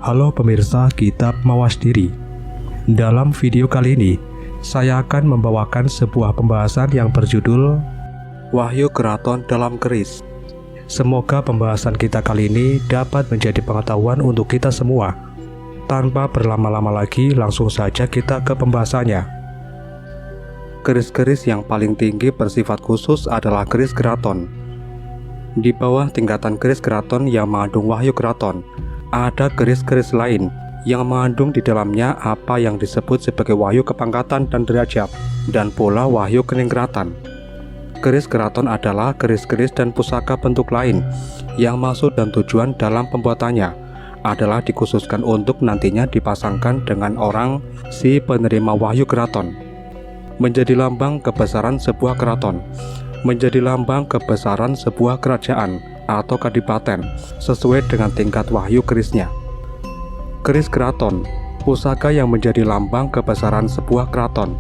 Halo pemirsa Kitab Mawas Diri. Dalam video kali ini, saya akan membawakan sebuah pembahasan yang berjudul Wahyu Keraton dalam Keris. Semoga pembahasan kita kali ini dapat menjadi pengetahuan untuk kita semua. Tanpa berlama-lama lagi, langsung saja kita ke pembahasannya. Keris-keris yang paling tinggi bersifat khusus adalah keris keraton. Di bawah tingkatan keris keraton yang mengandung wahyu keraton, ada keris-keris lain yang mengandung di dalamnya apa yang disebut sebagai wahyu kepangkatan dan derajat, dan pula wahyu keningkratan. Keris keraton adalah keris-keris dan pusaka bentuk lain yang maksud dan tujuan dalam pembuatannya adalah dikhususkan untuk nantinya dipasangkan dengan orang si penerima wahyu keraton, menjadi lambang kebesaran sebuah keraton, menjadi lambang kebesaran sebuah kerajaan atau kadipaten sesuai dengan tingkat wahyu kerisnya. Keris keraton, pusaka yang menjadi lambang kebesaran sebuah keraton,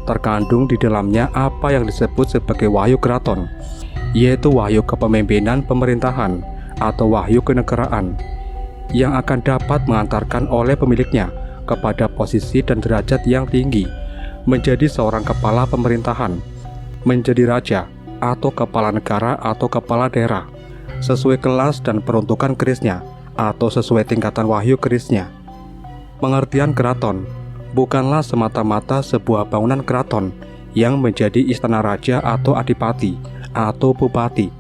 terkandung di dalamnya apa yang disebut sebagai wahyu keraton, yaitu wahyu kepemimpinan pemerintahan atau wahyu kenegaraan yang akan dapat mengantarkan oleh pemiliknya kepada posisi dan derajat yang tinggi, menjadi seorang kepala pemerintahan, menjadi raja atau kepala negara atau kepala daerah, sesuai kelas dan peruntukan kerisnya atau sesuai tingkatan wahyu kerisnya. Pengertian keraton bukanlah semata-mata sebuah bangunan keraton yang menjadi istana raja atau adipati atau bupati.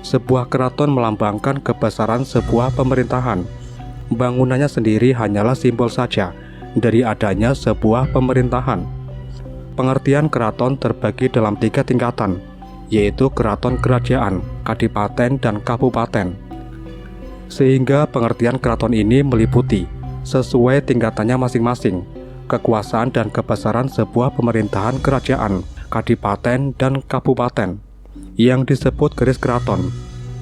Sebuah keraton melambangkan kebesaran sebuah pemerintahan. Bangunannya sendiri hanyalah simbol saja dari adanya sebuah pemerintahan. Pengertian keraton terbagi dalam 3 tingkatan, yaitu keraton kerajaan, kadipaten, dan kabupaten. Sehingga pengertian keraton ini meliputi sesuai tingkatannya masing-masing kekuasaan dan kebesaran sebuah pemerintahan kerajaan, kadipaten, dan kabupaten yang disebut keris keraton.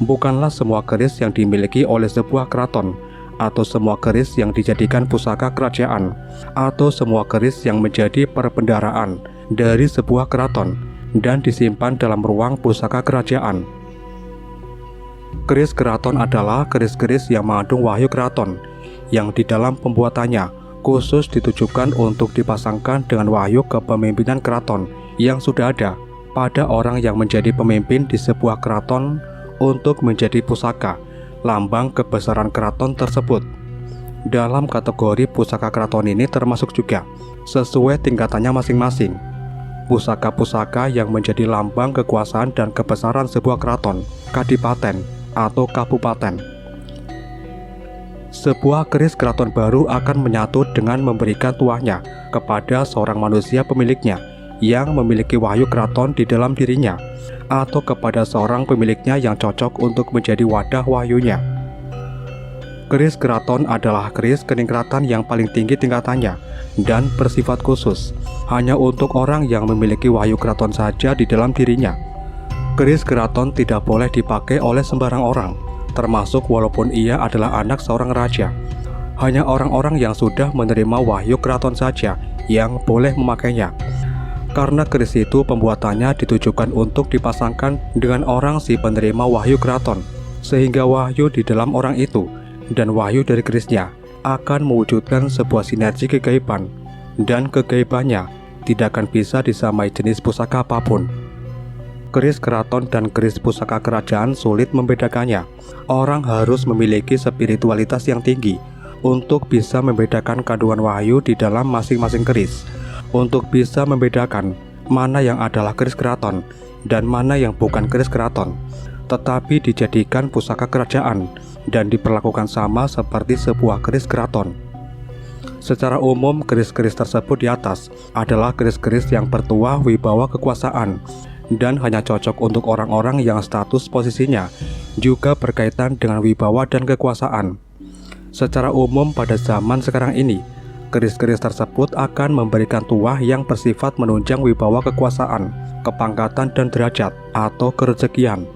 Bukanlah semua keris yang dimiliki oleh sebuah keraton, atau semua keris yang dijadikan pusaka kerajaan, atau semua keris yang menjadi perbendaharaan dari sebuah keraton dan disimpan dalam ruang pusaka kerajaan. Keris keraton adalah keris-keris yang mengandung wahyu keraton, yang di dalam pembuatannya khusus ditujukan untuk dipasangkan dengan wahyu kepemimpinan keraton yang sudah ada pada orang yang menjadi pemimpin di sebuah keraton untuk menjadi pusaka lambang kebesaran keraton tersebut. Dalam kategori pusaka keraton ini termasuk juga sesuai tingkatannya masing-masing pusaka-pusaka yang menjadi lambang kekuasaan dan kebesaran sebuah keraton, kadipaten, atau kabupaten. Sebuah keris keraton baru akan menyatu dengan memberikan tuahnya kepada seorang manusia pemiliknya yang memiliki wahyu keraton di dalam dirinya, atau kepada seorang pemiliknya yang cocok untuk menjadi wadah wahyunya. Keris keraton adalah keris keningkratan yang paling tinggi tingkatannya dan bersifat khusus, hanya untuk orang yang memiliki wahyu keraton saja di dalam dirinya. Keris keraton tidak boleh dipakai oleh sembarang orang, termasuk walaupun ia adalah anak seorang raja. Hanya orang-orang yang sudah menerima wahyu keraton saja yang boleh memakainya, karena keris itu pembuatannya ditujukan untuk dipasangkan dengan orang si penerima wahyu keraton, sehingga wahyu di dalam orang itu dan wahyu dari kerisnya akan mewujudkan sebuah sinergi kegaiban, dan kegaibannya tidak akan bisa disamai jenis pusaka apapun. Keris keraton dan keris pusaka kerajaan sulit membedakannya. Orang harus memiliki spiritualitas yang tinggi untuk bisa membedakan kandungan wahyu di dalam masing-masing keris, untuk bisa membedakan mana yang adalah keris keraton dan mana yang bukan keris keraton, tetapi dijadikan pusaka kerajaan dan diperlakukan sama seperti sebuah keris keraton. Secara umum, keris-keris tersebut di atas adalah keris-keris yang bertuah wibawa kekuasaan dan hanya cocok untuk orang-orang yang status posisinya juga berkaitan dengan wibawa dan kekuasaan. Secara umum pada zaman sekarang ini, keris-keris tersebut akan memberikan tuah yang bersifat menunjang wibawa kekuasaan, kepangkatan dan derajat atau kerezekian.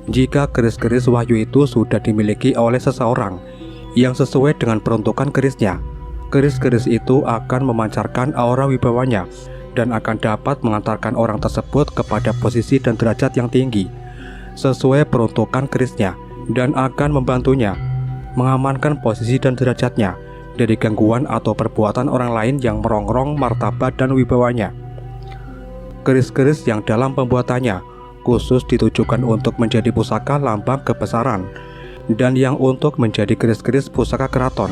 Jika keris-keris wahyu itu sudah dimiliki oleh seseorang yang sesuai dengan peruntukan kerisnya, keris-keris itu akan memancarkan aura wibawanya dan akan dapat mengantarkan orang tersebut kepada posisi dan derajat yang tinggi sesuai peruntukan kerisnya, dan akan membantunya mengamankan posisi dan derajatnya dari gangguan atau perbuatan orang lain yang merongrong martabat dan wibawanya. Keris-keris yang dalam pembuatannya khusus ditujukan untuk menjadi pusaka lambang kebesaran, dan yang untuk menjadi keris-keris pusaka keraton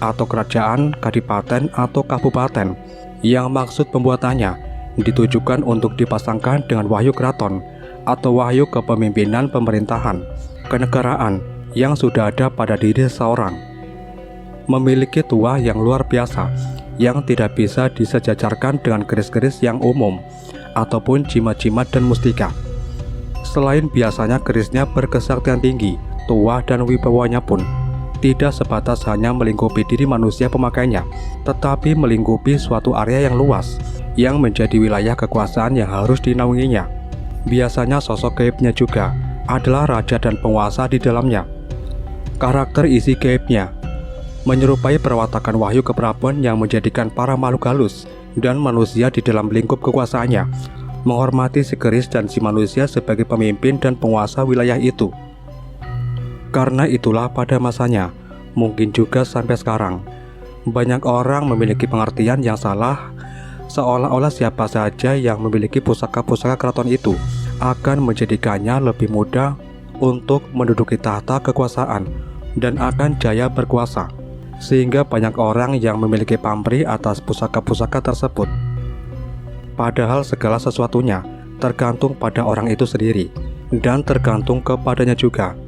atau kerajaan, kadipaten, atau kabupaten, yang maksud pembuatannya ditujukan untuk dipasangkan dengan wahyu keraton atau wahyu kepemimpinan pemerintahan, kenegaraan yang sudah ada pada diri seseorang. Memiliki tuah yang luar biasa yang tidak bisa disejajarkan dengan keris-keris yang umum ataupun jimat-jimat dan mustika. Selain biasanya kerisnya berkesaktian tinggi, tuah dan wibawanya pun tidak sebatas hanya melingkupi diri manusia pemakainya, tetapi melingkupi suatu area yang luas yang menjadi wilayah kekuasaan yang harus dinaunginya. Biasanya sosok gaibnya juga adalah raja dan penguasa di dalamnya. Karakter isi gaibnya menyerupai perwatakan wahyu keprabuan yang menjadikan para makhluk halus dan manusia di dalam lingkup kekuasaannya menghormati si keris dan si manusia sebagai pemimpin dan penguasa wilayah itu. Karena itulah pada masanya, mungkin juga sampai sekarang, banyak orang memiliki pengertian yang salah, seolah-olah siapa saja yang memiliki pusaka-pusaka keraton itu akan menjadikannya lebih mudah untuk menduduki tahta kekuasaan dan akan jaya berkuasa, sehingga banyak orang yang memiliki pamrih atas pusaka-pusaka tersebut. Padahal segala sesuatunya tergantung pada orang itu sendiri dan tergantung kepadanya juga.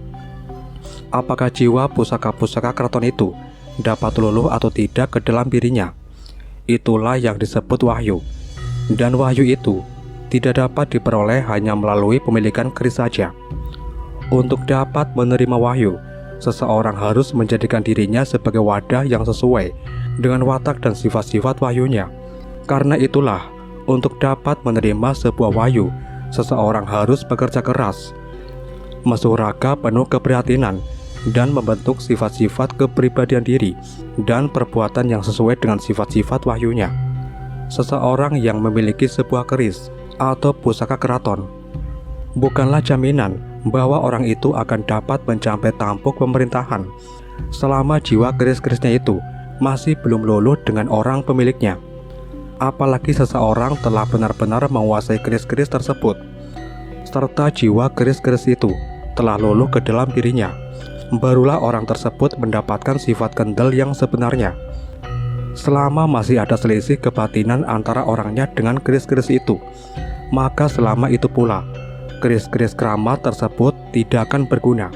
Apakah jiwa pusaka-pusaka keraton itu dapat luluh atau tidak ke dalam dirinya? Itulah yang disebut wahyu. Dan wahyu itu tidak dapat diperoleh hanya melalui pemilikan keris saja. Untuk dapat menerima wahyu, seseorang harus menjadikan dirinya sebagai wadah yang sesuai dengan watak dan sifat-sifat wahyunya. Karena itulah, untuk dapat menerima sebuah wahyu, seseorang harus bekerja keras, mesuraga penuh keprihatinan, dan membentuk sifat-sifat kepribadian diri dan perbuatan yang sesuai dengan sifat-sifat wahyunya. Seseorang yang memiliki sebuah keris atau pusaka keraton bukanlah jaminan bahwa orang itu akan dapat mencapai tampuk pemerintahan selama jiwa keris-kerisnya itu masih belum luluh dengan orang pemiliknya. Apalagi seseorang telah benar-benar menguasai keris-keris tersebut, serta jiwa keris-keris itu telah luluh ke dalam dirinya, barulah orang tersebut mendapatkan sifat kendel yang sebenarnya. Selama masih ada selisih kebatinan antara orangnya dengan keris-keris itu, maka selama itu pula keris-keris keramat tersebut tidak akan berguna.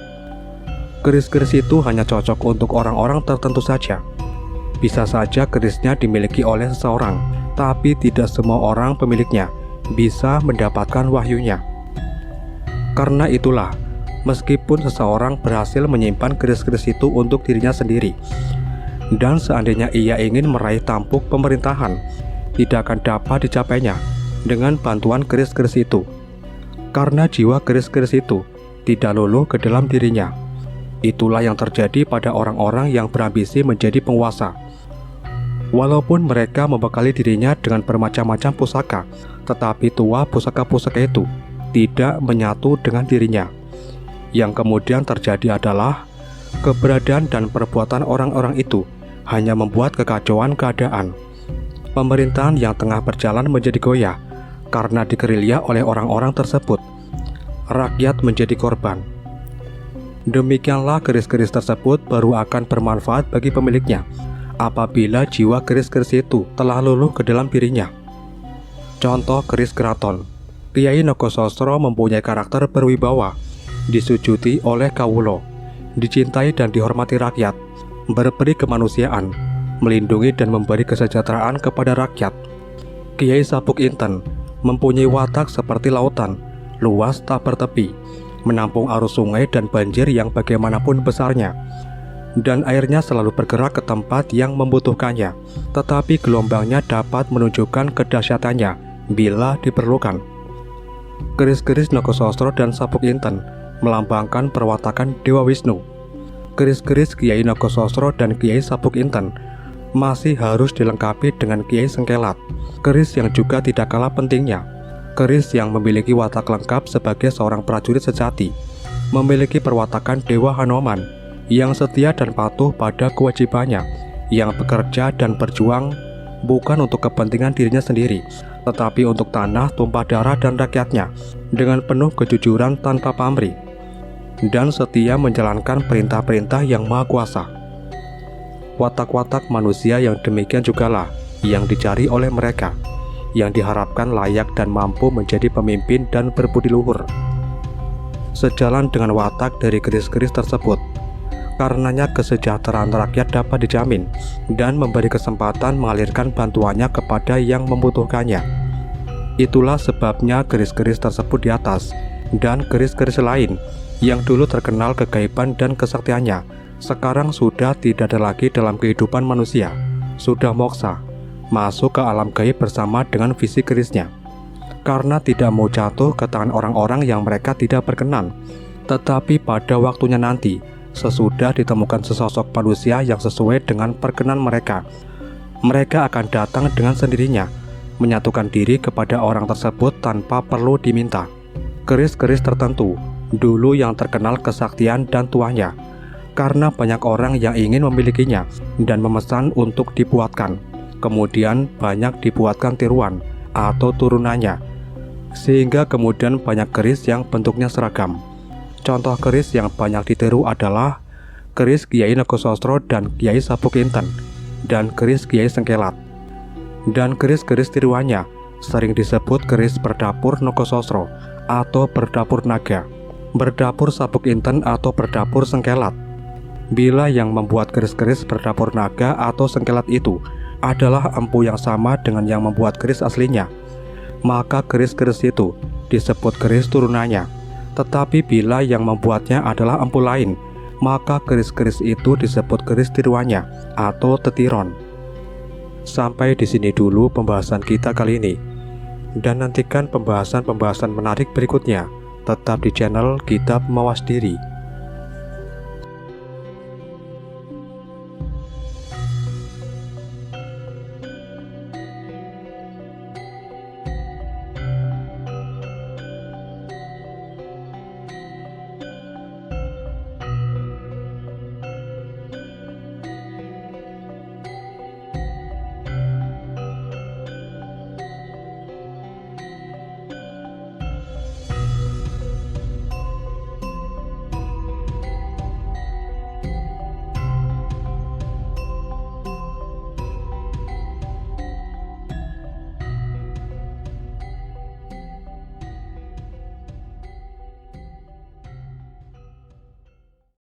Keris-keris itu hanya cocok untuk orang-orang tertentu saja. Bisa saja kerisnya dimiliki oleh seseorang, tapi tidak semua orang pemiliknya bisa mendapatkan wahyunya. Karena itulah, meskipun seseorang berhasil menyimpan keris-keris itu untuk dirinya sendiri, dan seandainya ia ingin meraih tampuk pemerintahan, tidak akan dapat dicapainya dengan bantuan keris-keris itu. Karena jiwa keris-keris itu tidak luluh ke dalam dirinya. Itulah yang terjadi pada orang-orang yang berambisi menjadi penguasa. Walaupun mereka membekali dirinya dengan bermacam-macam pusaka, tetapi tuah pusaka-pusaka itu tidak menyatu dengan dirinya. Yang kemudian terjadi adalah keberadaan dan perbuatan orang-orang itu hanya membuat kekacauan keadaan. Pemerintahan yang tengah berjalan menjadi goyah karena dikerilya oleh orang-orang tersebut. Rakyat menjadi korban. Demikianlah keris-keris tersebut baru akan bermanfaat bagi pemiliknya apabila jiwa keris-keris itu telah luluh ke dalam dirinya. Contoh keris keraton. Kiai Nogosostro mempunyai karakter berwibawa, disujuti oleh kawulo, dicintai dan dihormati rakyat, berperi kemanusiaan, melindungi dan memberi kesejahteraan kepada rakyat. Kiai Sabuk Inten mempunyai watak seperti lautan, luas tak bertepi, menampung arus sungai dan banjir yang bagaimanapun besarnya, dan airnya selalu bergerak ke tempat yang membutuhkannya, tetapi gelombangnya dapat menunjukkan kedahsyatannya bila diperlukan. Keris-keris Nogosostro dan Sabuk Inten melambangkan perwatakan Dewa Wisnu. Keris-keris Kiai Nogosostro dan Kiai Sabuk Inten masih harus dilengkapi dengan Kiai Sengkelat, keris yang juga tidak kalah pentingnya. Keris yang memiliki watak lengkap sebagai seorang prajurit sejati, memiliki perwatakan Dewa Hanoman yang setia dan patuh pada kewajibannya, yang bekerja dan berjuang bukan untuk kepentingan dirinya sendiri, tetapi untuk tanah, tumpah darah, dan rakyatnya, dengan penuh kejujuran tanpa pamrih, dan setia menjalankan perintah-perintah yang maha kuasa. Watak-watak manusia yang demikian jugalah yang dicari oleh mereka, yang diharapkan layak dan mampu menjadi pemimpin dan berbudi luhur. Sejalan dengan watak dari keris-keris tersebut, karenanya kesejahteraan rakyat dapat dijamin dan memberi kesempatan mengalirkan bantuannya kepada yang membutuhkannya. Itulah sebabnya keris-keris tersebut di atas, dan keris-keris lain yang dulu terkenal kegaiban dan kesaktiannya, sekarang sudah tidak ada lagi dalam kehidupan manusia, sudah moksa, masuk ke alam gaib bersama dengan visi kerisnya, karena tidak mau jatuh ke tangan orang-orang yang mereka tidak berkenan. Tetapi pada waktunya nanti, sesudah ditemukan sesosok manusia yang sesuai dengan perkenan mereka, mereka akan datang dengan sendirinya, menyatukan diri kepada orang tersebut tanpa perlu diminta. Keris-keris tertentu dulu yang terkenal kesaktian dan tuanya, karena banyak orang yang ingin memilikinya dan memesan untuk dibuatkan. Kemudian banyak dibuatkan tiruan atau turunannya, sehingga kemudian banyak keris yang bentuknya seragam. Contoh keris yang banyak ditiru adalah keris Kiai Nogosostro dan Kiai Sabuk Inten, dan keris Kiai Sengkelat. Dan keris-keris tiruannya sering disebut keris berdapur Nogosostro atau berdapur naga, berdapur Sabuk Inten atau berdapur Sengkelat. Bila yang membuat keris-keris berdapur naga atau sengkelat itu adalah empu yang sama dengan yang membuat keris aslinya, maka keris-keris itu disebut keris turunannya. Tetapi bila yang membuatnya adalah empu lain, maka keris-keris itu disebut keris tiruannya atau tetiron. Sampai di sini dulu pembahasan kita kali ini, dan nantikan pembahasan-pembahasan menarik berikutnya. Tetap di channel Kitab Mawas Diri.